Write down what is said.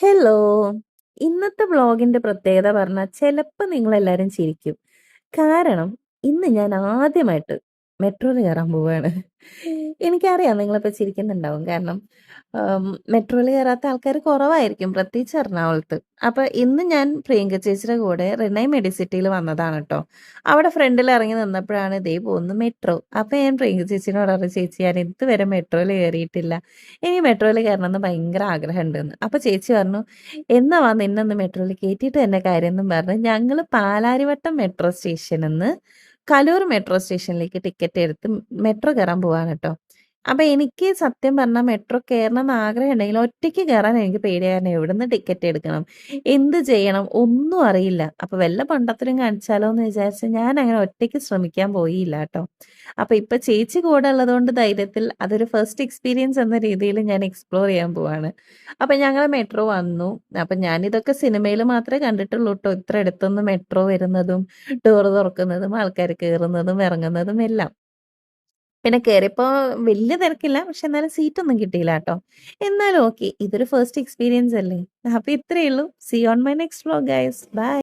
Hello! ഇന്നത്തെ വ്ലോഗിന്റെ പ്രത്യേകത പറഞ്ഞാൽ ചെലപ്പോ നിങ്ങളെല്ലാരും ചിരിക്കും. കാരണം ഇന്ന് ഞാൻ ആദ്യമായിട്ട് മെട്രോല് കേറാൻ പോവാണ്. എനിക്കറിയാം നിങ്ങളിപ്പോ ചിരിക്കുന്നുണ്ടാവും. കാരണം മെട്രോല് കേറാത്ത ആൾക്കാര് കുറവായിരിക്കും. പ്രത്യേകിച്ച് എറണാകുളത്ത്. അപ്പൊ ഇന്ന് ഞാൻ പ്രിയങ്ക ചേച്ചിയുടെ കൂടെ റിനൈ മെഡിസിറ്റിയിൽ വന്നതാണ് ട്ടോ. അവിടെ ഫ്രണ്ടിൽ ഇറങ്ങി നിന്നപ്പോഴാണ് ദേ പോകുന്നു മെട്രോ. അപ്പൊ ഞാൻ പ്രിയങ്ക ചേച്ചീനോട് പറഞ്ഞു, "ചേച്ചി ഞാൻ ഇതുവരെ മെട്രോല് കേറിയിട്ടില്ല. എനിക്ക് മെട്രോല് കേറണമെന്ന് ഭയങ്കര ആഗ്രഹമുണ്ടെന്ന്." അപ്പൊ ചേച്ചി പറഞ്ഞു, "എന്നാ വാ നിന്നൊന്ന് മെട്രോല് കേറ്റിയിട്ട് തന്നെ കാര്യംന്നും പറഞ്ഞ് ഞങ്ങള് പാലാരിവട്ടം മെട്രോ സ്റ്റേഷനിന്ന് കലൂർ മെട്രോ സ്റ്റേഷനിലേക്ക് ടിക്കറ്റ് എടുത്ത് മെട്രോ കേറാൻ പോവാണ് ട്ടോ. അപ്പൊ എനിക്ക് സത്യം പറഞ്ഞാ മെട്രോ കേറണംന്ന് ആഗ്രഹമുണ്ടെങ്കിലും ഒറ്റയ്ക്ക് കേറാൻ എനിക്ക് പേടിയാ. കാരണം എവിടുന്ന് ടിക്കറ്റ് എടുക്കണം? എന്ത് ചെയ്യണം? ഒന്നും അറിയില്ല. അപ്പൊ വല്ല പൊണ്ടത്തരം കാണിച്ചാലോ എന്ന് വിചാരിച്ച് ഞാനങ്ങനെ ഒറ്റയ്ക്ക് ശ്രമിക്കാൻ പോയില്ലാട്ടോ. അപ്പൊ ഇപ്പൊ ചേച്ചി കൂടെ ഉള്ളതുകൊണ്ട് ധൈര്യത്തിൽ അതൊരു ഫസ്റ്റ് എക്സ്പീരിയൻസ് എന്ന രീതിയിൽ ഞാൻ എക്സ്പ്ലോർ ചെയ്യാൻ പോവാണ്. അപ്പൊ ഞങ്ങള് മെട്രോ വന്നു. അപ്പൊ ഞാനിതൊക്കെ സിനിമയില് മാത്രമേ കണ്ടിട്ടുള്ളൂ ട്ടോ. ഇത്ര അടുത്തുന്ന് മെട്രോ വരുന്നതും, ഡോറ് തുറക്കുന്നതും, ആൾക്കാര് കേറുന്നതും, ഇറങ്ങുന്നതും എല്ലാം. പിന്നെ കേറിയപ്പോ വല്യ തിരക്കില്ല. പക്ഷെ എന്നാലും സീറ്റൊന്നും കിട്ടിയില്ലാട്ടോ. എന്നാലും ഓക്കെ. ഇതൊരു ഫസ്റ്റ് എക്സ്പീരിയൻസ് അല്ലേ. അപ്പൊ ഇത്രയേ ഉള്ളൂ. See you on my next vlog guys. By.